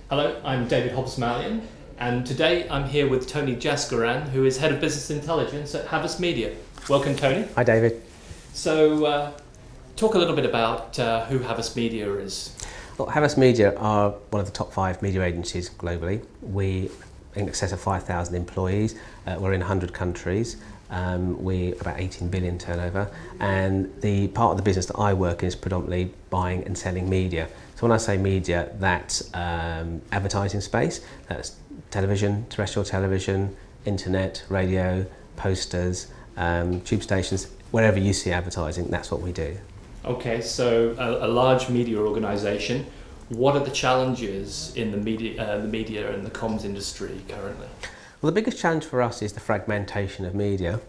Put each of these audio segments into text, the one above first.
Hello, I'm David Hobbs-Mallyon, and today I'm here with Tony Jaskeran, who is Head of Business Intelligence at Havas Media. Welcome, Tony. Hi, David. So, talk a little bit about who Havas Media is. Well, Havas Media are one of the top 5 media agencies globally. We in excess of 5,000 employees. We're in 100 countries. We're about 18 billion turnover, and the part of the business that I work in is predominantly buying and selling media. So when I say media, that's advertising space, that's television, terrestrial television, internet, radio, posters, tube stations, wherever you see advertising, that's what we do. Okay, so a large media organisation. What are the challenges in the media and the comms industry currently? Well, the biggest challenge for us is the fragmentation of media.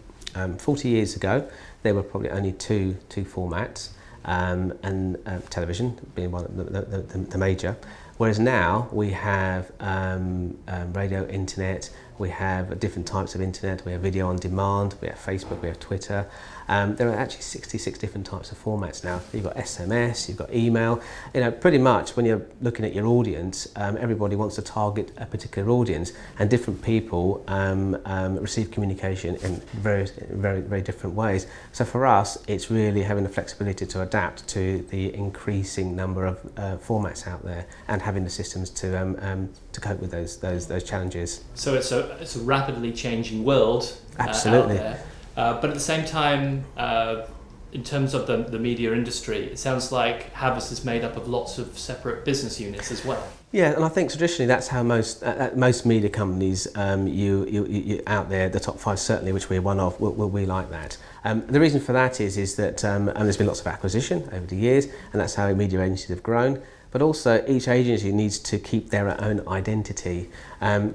40 years ago, there were probably only two formats, and television being one of the major. Whereas now we have radio, internet, we have different types of internet, we have video on demand, we have Facebook, we have Twitter. There are actually 66 different types of formats now. You've got SMS, you've got email. You know, pretty much when you're looking at your audience, everybody wants to target a particular audience, and different people receive communication in very different ways. So for us, it's really having the flexibility to adapt to the increasing number of formats out there, and having the systems to cope with those challenges. So it's a rapidly changing world. Absolutely. Out there. But at the same time, in terms of the media industry, it sounds like Havas is made up of lots of separate business units as well. Yeah, and I think traditionally that's how most media companies you out there, the top 5 certainly, which we're one of, we like that. The reason for that is that there's been lots of acquisition over the years, and that's how media agencies have grown. But also each agency needs to keep their own identity.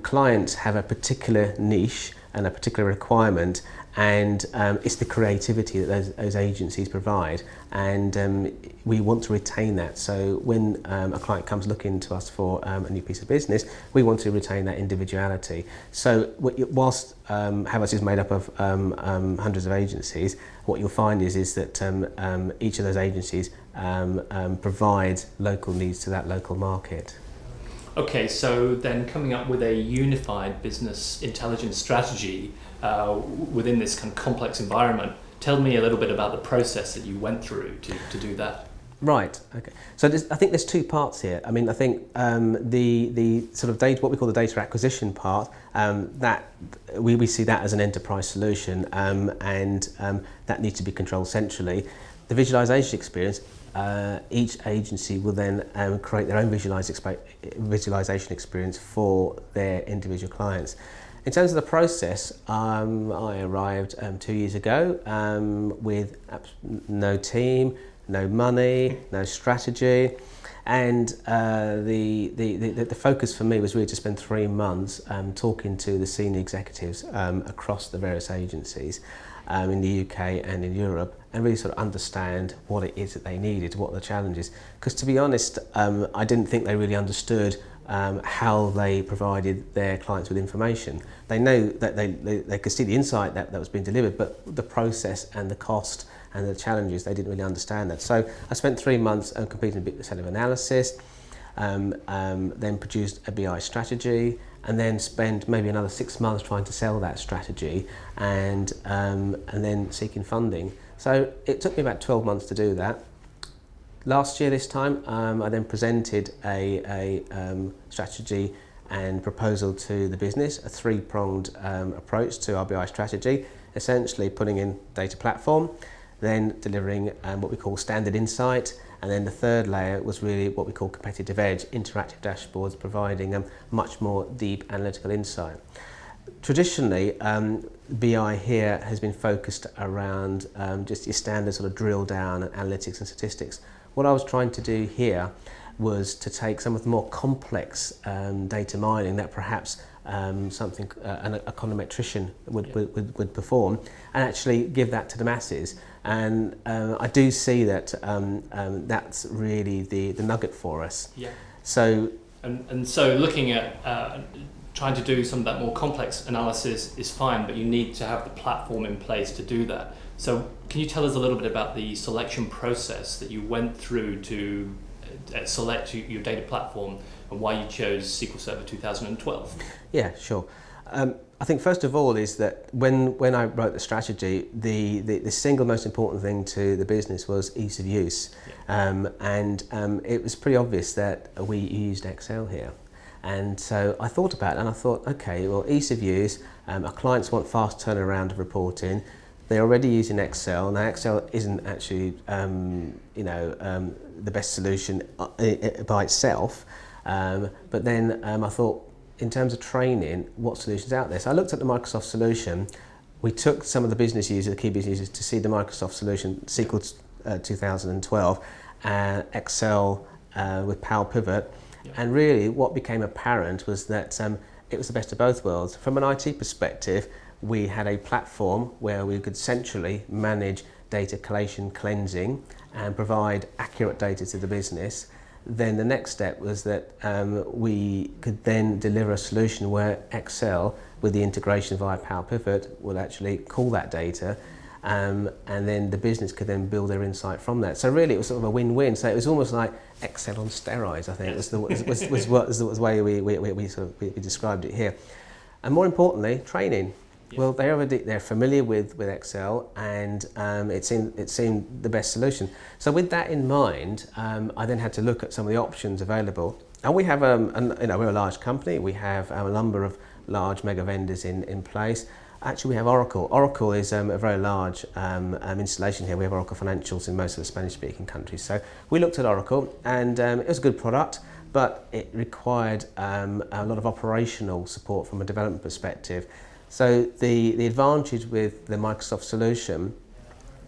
Clients have a particular niche and a particular requirement, and it's the creativity that those agencies provide, and we want to retain that. So when a client comes looking to us for a new piece of business, we want to retain that individuality. So whilst Havas is made up of hundreds of agencies, what you'll find is that each of those agencies provides local needs to that local market. Okay, so then coming up with a unified business intelligence strategy within this kind of complex environment, tell me a little bit about the process that you went through to do that. Right. Okay. So I think there's 2 parts here. I mean, I think the sort of data, what we call the data acquisition part, that we see that as an enterprise solution, and that needs to be controlled centrally. The visualization experience. Each agency will then create their own visualization experience for their individual clients. In terms of the process, I arrived 2 years ago with no team, no money, no strategy, and the focus for me was really to spend 3 months talking to the senior executives across the various agencies in the UK and in Europe, and really sort of understand what it is that they needed, what the challenges. Because to be honest, I didn't think they really understood how they provided their clients with information. They know that they could see the insight that was being delivered, but the process and the cost and the challenges, they didn't really understand that. So I spent 3 months completing a big set of analysis, then produced a BI strategy, and then spend maybe another 6 months trying to sell that strategy, and then seeking funding. So it took me about 12 months to do that. Last year this time, I then presented a strategy and proposal to the business, a 3-pronged approach to our BI strategy, essentially putting in data platform, then delivering what we call standard insight, and then the 3rd layer was really what we call competitive edge, interactive dashboards providing much more deep analytical insight. Traditionally, BI here has been focused around just your standard sort of drill down and analytics and statistics. What I was trying to do here was to take some of the more complex data mining that perhaps something an econometrician would perform, and actually give that to the masses. And I do see that that's really the nugget for us. Yeah. So and so looking at trying to do some of that more complex analysis is fine, but you need to have the platform in place to do that. So can you tell us a little bit about the selection process that you went through to select your data platform and why you chose SQL Server 2012? Yeah, sure. I think first of all is that when I wrote the strategy, the single most important thing to the business was ease of use. Yeah. It was pretty obvious that we used Excel here. And so I thought about it and I thought, okay, well, ease of use, our clients want fast turnaround of reporting. They're already using Excel. Now, Excel isn't actually, the best solution by itself. But then I thought, in terms of training, what solutions are out there? So I looked at the Microsoft solution. We took some of the business users, the key business users, to see the Microsoft solution, SQL 2012, Excel with Power Pivot. Yeah. And really what became apparent was that it was the best of both worlds. From an IT perspective, we had a platform where we could centrally manage data collation, cleansing, and provide accurate data to the business. Then the next step was that we could then deliver a solution where Excel, with the integration via Power Pivot, will actually call that data, and then the business could then build their insight from that. So really, it was sort of a win-win. So it was almost like Excel on steroids, I think, was the way we described it here. And more importantly, training. Yeah. Well, they're familiar with Excel, and it seemed the best solution. So with that in mind, I then had to look at some of the options available. And we have, we're a large company. We have a number of large mega vendors in place. Actually, we have Oracle. Oracle is a very large installation here. We have Oracle Financials in most of the Spanish-speaking countries. So we looked at Oracle, and it was a good product, but it required a lot of operational support from a development perspective. So the advantage with the Microsoft solution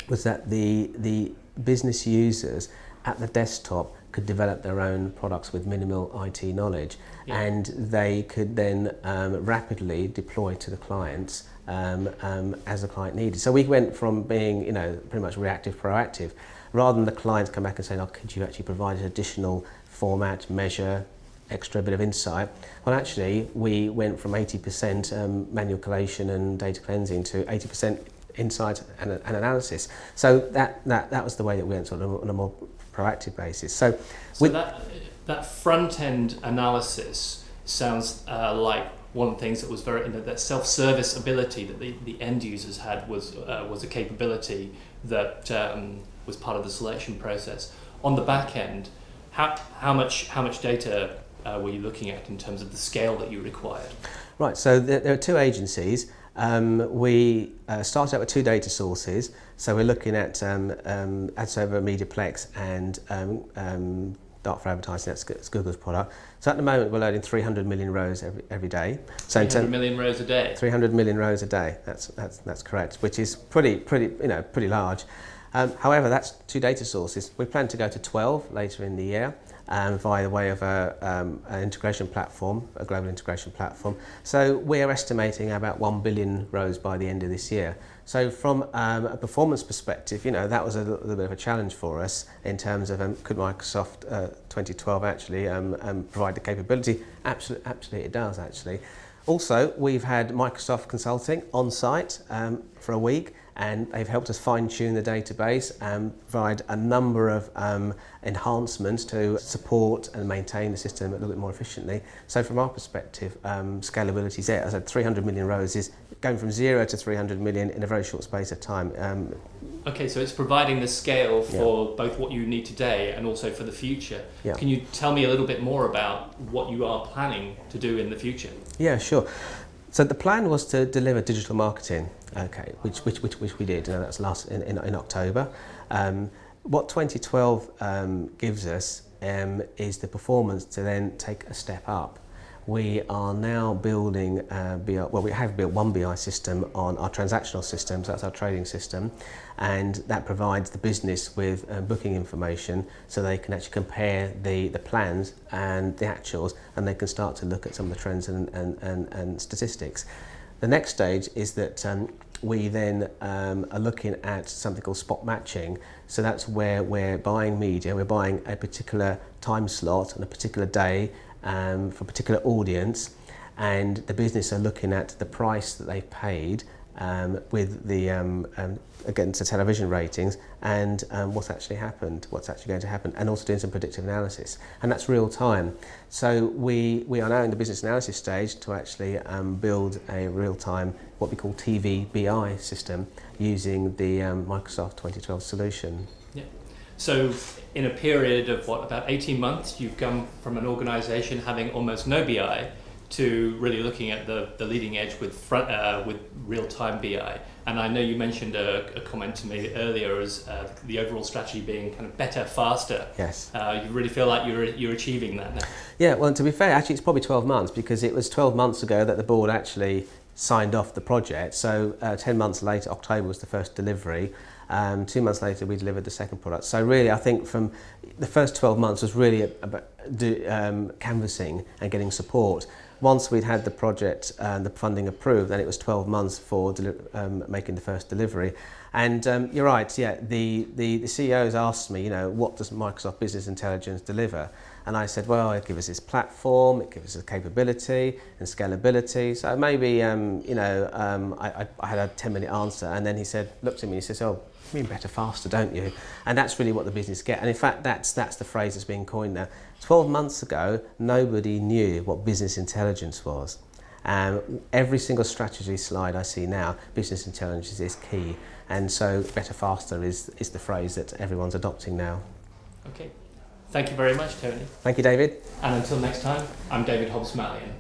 was that the business users at the desktop could develop their own products with minimal IT knowledge, yeah. And they could then rapidly deploy to the clients as the client needed. So we went from being, pretty much reactive, proactive, rather than the clients come back and say, "Oh, could you actually provide an additional format, measure, extra bit of insight?" Well, actually, we went from 80% manual collation and data cleansing to 80% insight and analysis. So that was the way that we went, sort of on a more proactive basis. So that front end analysis sounds like one of the things that was that self-service ability that the end users had was a capability that was part of the selection process. On the back end, how much data were you looking at in terms of the scale that you required? Right, so there are two agencies. We started out with two data sources. So we're looking at Ad Server, Mediaplex, and Dark for Advertising. That's Google's product. So at the moment we're loading 300 million rows every day. So 300 million rows a day. 300 million rows a day. That's correct, which is pretty large. However, that's two data sources. We plan to go to 12 later in the year via the way of an integration platform, a global integration platform. So we're estimating about 1 billion rows by the end of this year. So from a performance perspective, that was a little bit of a challenge for us in terms of could Microsoft 2012 actually provide the capability? Absolutely it does, actually. Also, we've had Microsoft Consulting on site for a week, and they've helped us fine-tune the database and provide a number of enhancements to support and maintain the system a little bit more efficiently. So from our perspective, scalability is there. As I said, 300 million rows is going from 0 to 300 million in a very short space of time. Okay, so it's providing the scale for both what you need today and also for the future. Yeah. Can you tell me a little bit more about what you are planning to do in the future? Yeah, sure. So the plan was to deliver digital marketing, okay, which we did. That's in October. What 2012 gives us is the performance to then take a step up. We are now building we have built one BI system on our transactional system, so that's our trading system, and that provides the business with booking information so they can actually compare the plans and the actuals, and they can start to look at some of the trends and statistics. The next stage is that we then are looking at something called spot matching. So that's where we're buying media, we're buying a particular time slot on a particular day for a particular audience, and the business are looking at the price that they've paid with the against the television ratings and what's actually happened, what's actually going to happen, and also doing some predictive analysis. And that's real time. So we are now in the business analysis stage to actually build a real time, what we call TV BI system, using the Microsoft 2012 solution. Yeah. So in a period of about 18 months, you've come from an organisation having almost no BI to really looking at the leading edge with real-time BI. And I know you mentioned a comment to me earlier as the overall strategy being kind of better, faster. Yes. You really feel like you're achieving that now? Yeah, well, to be fair, actually it's probably 12 months because it was 12 months ago that the board actually signed off the project. So 10 months later, October was the first delivery. 2 months later, we delivered the second product. So really, I think from the first 12 months was really about canvassing and getting support. Once we'd had the project and the funding approved, then it was 12 months for making the first delivery. And you're right, yeah, the CEOs asked me, what does Microsoft Business Intelligence deliver? And I said, well, it gives us this platform, it gives us a capability and scalability. So maybe, I had a 10-minute answer. And then he looked at me and he says, oh, you mean better, faster, don't you? And that's really what the business get. And in fact, that's the phrase that's being coined now. 12 months ago, nobody knew what business intelligence was. Every single strategy slide I see now, business intelligence is key. And so better, faster is the phrase that everyone's adopting now. Okay. Thank you very much, Tony. Thank you, David. And until next time, I'm David Hobbs-Mallyon.